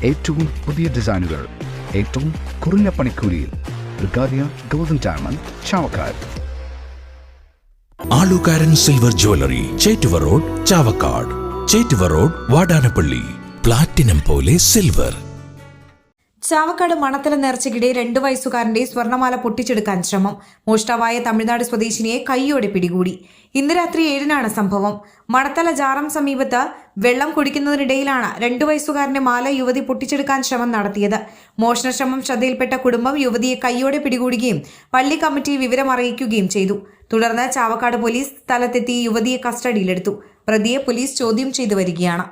ഏറ്റവും പുതിയ ഡിസൈനുകൾ ഏറ്റവും കുറഞ്ഞ പണിക്കൂലിയിൽ ബ്രിഗാദിയ golden diamond Chavakkad. Alukkaran silver jewellery, Chettuva road, Chavakkad. Chettuva road, Vadanappally. Platinum പോലെ സിൽവർ. ചാവക്കാട് മണത്തല നേർച്ചയ്ക്കിടെ 2 വയസ്സുകാരന്റെ സ്വർണ്ണമാല പൊട്ടിച്ചെടുക്കാൻ ശ്രമം. മോഷ്ടാവായ തമിഴ്നാട് സ്വദേശിനിയെ കൈയോടെ പിടികൂടി. ഇന്ന് രാത്രി 7-നാണ് സംഭവം. മണത്തല ജാറം സമീപത്ത് വെള്ളം കുടിക്കുന്നതിനിടയിലാണ് 2 വയസ്സുകാരന്റെ മാല യുവതി പൊട്ടിച്ചെടുക്കാൻ ശ്രമം നടത്തിയത്. മോഷണശ്രമം ശ്രദ്ധയിൽപ്പെട്ട കുടുംബം യുവതിയെ കൈയോടെ പിടികൂടുകയും പള്ളി കമ്മിറ്റി വിവരം അറിയിക്കുകയും ചെയ്തു. തുടർന്ന് ചാവക്കാട് പോലീസ് സ്ഥലത്തെത്തി യുവതിയെ കസ്റ്റഡിയിലെടുത്തു. പ്രതിയെ പോലീസ് ചോദ്യം ചെയ്തു വരികയാണ്.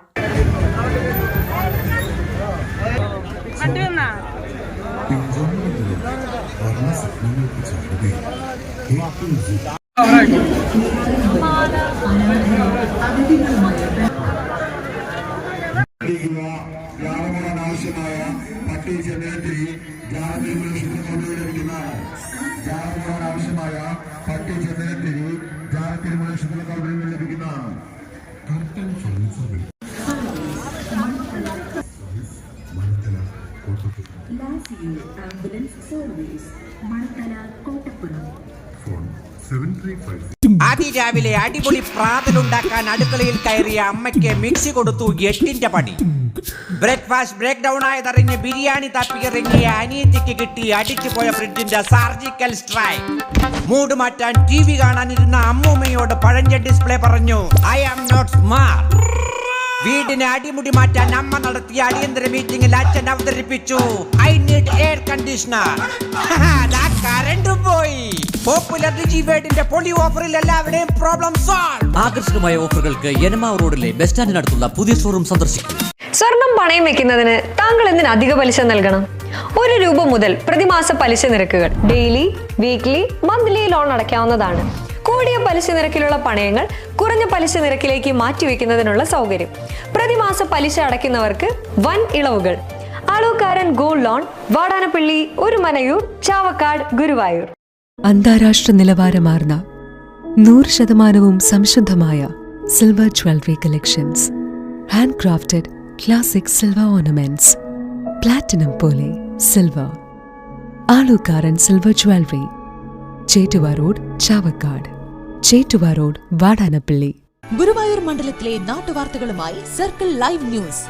ആവശ്യമായ പട്ടി ചെന്നൈ ആവശ്യമായ പട്ടി ചെന്നൈ ലഭിക്കുന്നതാണ്. അതിരാവിലെ അടിപൊളി പ്രാതലുണ്ടാക്കാൻ അടുക്കളയിൽ കയറിയ അമ്മയ്ക്ക് മിക്സി കൊടുത്തു 8ന്റെ പണി. ബ്രേക്ക്ഫാസ്റ്റ് ബ്രേക്ക് ഡൗൺ ആയതറിഞ്ഞ് ബിരിയാണി തപ്പിയിറങ്ങിയ അനിയത്തിക്ക് കിട്ടി അടിച്ചു പോയ ഫ്രിഡ്ജിന്റെ സർജിക്കൽ സ്ട്രൈക്ക്. മൂഡ് മാറ്റാൻ TV കാണാനിരുന്ന അമ്മൂമ്മയോട് പഴഞ്ച ഡിസ്പ്ലേ പറഞ്ഞു, ഐ ആം നോട്ട് സ്മാർട്ട്. വീടിനെ അടിമുടി മാറ്റാൻ അമ്മ നടത്തിയ അടിയന്തര മീറ്റിംഗിൽ അച്ഛൻ അവതരിപ്പിച്ചു, I need air conditioner. Current പോയി. പോപ്പുലർ ഡിജിവേഡിന്റെ പൊളി ഓഫറിൽ എല്ലാവരുടെയും പ്രോബ്ലം സോൾവ്. ആകർഷകമായ ഓഫറുകൾക്ക് എനമാവ് റോഡിലെ ബസ് സ്റ്റാൻഡിനടുത്തുള്ള പുതിയ ഷോറൂം സന്ദർശിക്കും. സ്വർണം പണയം വെക്കുന്നതിന് താങ്കൾ എന്തിന് അധിക പലിശ നൽകണം? 1 രൂപ മുതൽ പ്രതിമാസ പലിശ നിരക്കുകൾ ഡെയിലി, വീക്ക്ലി, മന്ത്ലി ലോൺ അടയ്ക്കാവുന്നതാണ്. കൂടിയ പലിശ നിരക്കിലുള്ള പണയങ്ങൾ കുറഞ്ഞ പലിശ നിരക്കിലേക്ക് മാറ്റിവെക്കുന്നതിനുള്ള സൗകര്യം. പ്രതിമാസ പലിശ അടയ്ക്കുന്നവർക്ക് വൻ ഇളവുകൾ. Alukkaran gold loan, Vadanappally, Orumanayur, Chavakkad, Guruvayur. അന്താരാഷ്ട്ര നിലവാരമാർന്ന 100% സംശുദ്ധമായ silver jewellery collections. Hand crafted classic silver ornaments. Platinum പോലെ silver. Alukkaran silver jewellery, Chettuva road, Chavakkad. Chettuva road, Vadanappally. Guruvayur മണ്ഡലത്തിലെ നാട്ടുവാർത്തകളുമായി സർക്കിൾ ലൈവ് ന്യൂസ്.